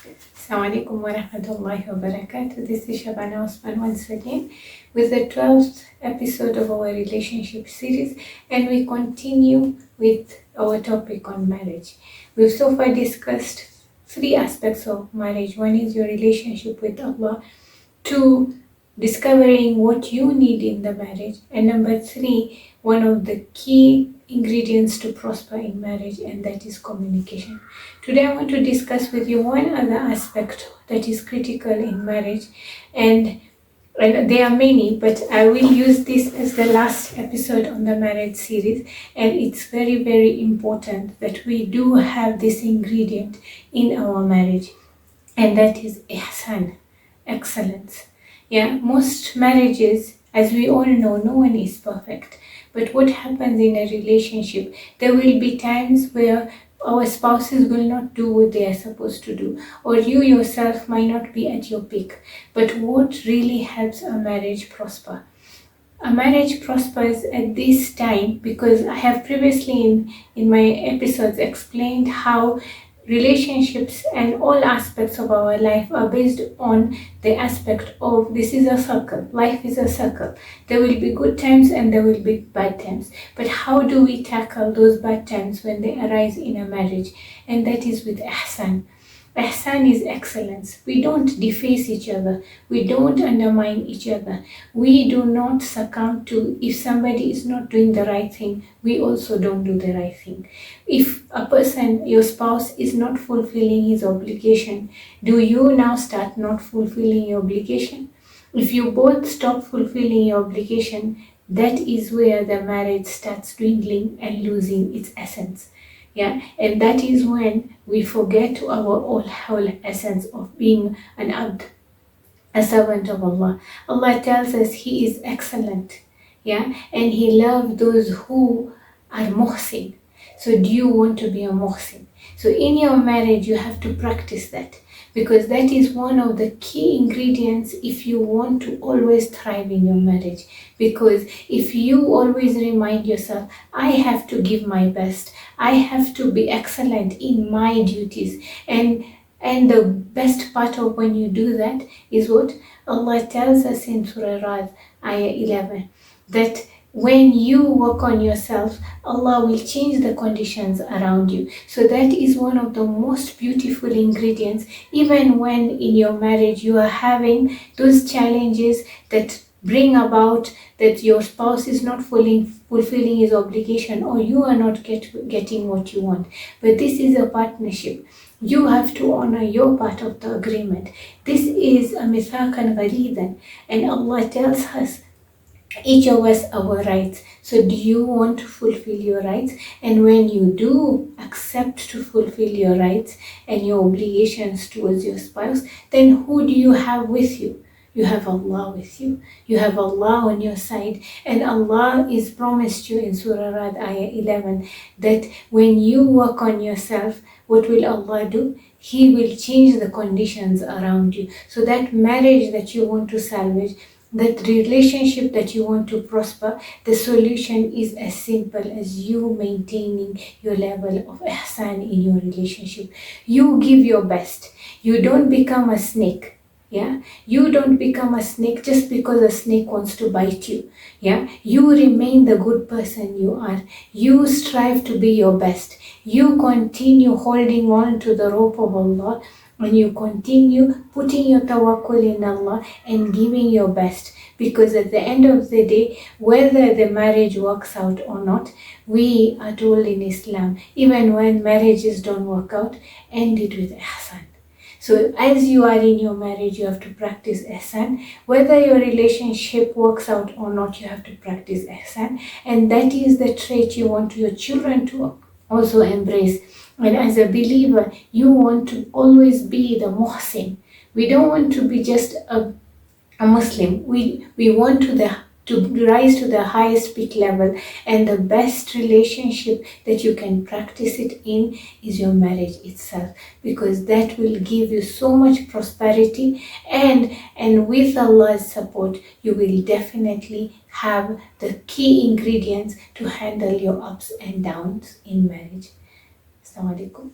Assalamu alaikum wa rahmatullahi wa barakatuh. This is Shabana Osman once again with the 12th episode of our relationship series, and we continue with our topic on marriage. We've so far discussed three aspects of marriage. One is your relationship with Allah, two, discovering what you need in the marriage, and number three, one of the key ingredients to prosper in marriage, and that is communication. Today I want to discuss with you one other aspect that is critical in marriage, and there are many, but I will use this as the last episode on the marriage series, and it's very, very important that we do have this ingredient in our marriage, and that is ihsan, excellence. Yeah, most marriages, as we all know, no one is perfect. But what happens in a relationship, there will be times where our spouses will not do what they are supposed to do, or you yourself might not be at your peak. But what really helps a marriage prosper? A marriage prospers at this time because I have previously in my episodes explained how relationships and all aspects of our life are based on the aspect of this is a circle. Life is a circle. There will be good times and there will be bad times. But how do we tackle those bad times when they arise in a marriage? And that is with ihsan. Ihsan is excellence. We don't deface each other. We don't undermine each other. We do not succumb to, if somebody is not doing the right thing, we also don't do the right thing. If a person, your spouse, is not fulfilling his obligation, do you now start not fulfilling your obligation? If you both stop fulfilling your obligation, that is where the marriage starts dwindling and losing its essence. Yeah, and that is when we forget our whole essence of being an abd, a servant of Allah. Allah tells us He is excellent, yeah, and He loves those who are muhsin. So do you want to be a muhsin? So in your marriage, you have to practice that, because that is one of the key ingredients if you want to always thrive in your marriage. Because if you always remind yourself, I have to give my best, I have to be excellent in my duties, and the best part of when you do that is what Allah tells us in Surah Rad, Ayah 11, that when you work on yourself, Allah will change the conditions around you. So that is one of the most beautiful ingredients, even when in your marriage you are having those challenges that bring about that your spouse is not fulfilling his obligation, or you are not getting what you want. But this is a partnership. You have to honor your part of the agreement. This is a mithaqan ghalidan, and Allah tells us each of us our rights. So do you want to fulfill your rights? And when you do accept to fulfill your rights and your obligations towards your spouse, then who do you have with you? You have Allah with you. You have Allah on your side. And Allah is promised you in Surah Rad, Ayah 11, that when you work on yourself, what will Allah do? He will change the conditions around you. So that marriage that you want to salvage, that relationship that you want to prosper, the solution is as simple as you maintaining your level of ihsan in your relationship. You give your best. You don't become a snake. Yeah, you don't become a snake just because a snake wants to bite you. Yeah, you remain the good person you are. You strive to be your best. You continue holding on to the rope of Allah, and you continue putting your tawakkul in Allah and giving your best. Because at the end of the day, whether the marriage works out or not, we are told in Islam, even when marriages don't work out, end it with ihsan. So as you are in your marriage, you have to practice ihsan. Whether your relationship works out or not, you have to practice ihsan. And that is the trait you want your children to also embrace. And as a believer, you want to always be the muhsin. We don't want to be just a Muslim. We want to rise to the highest peak level, and the best relationship that you can practice it in is your marriage itself, because that will give you so much prosperity, and with Allah's support you will definitely have the key ingredients to handle your ups and downs in marriage. Assalamu alaikum.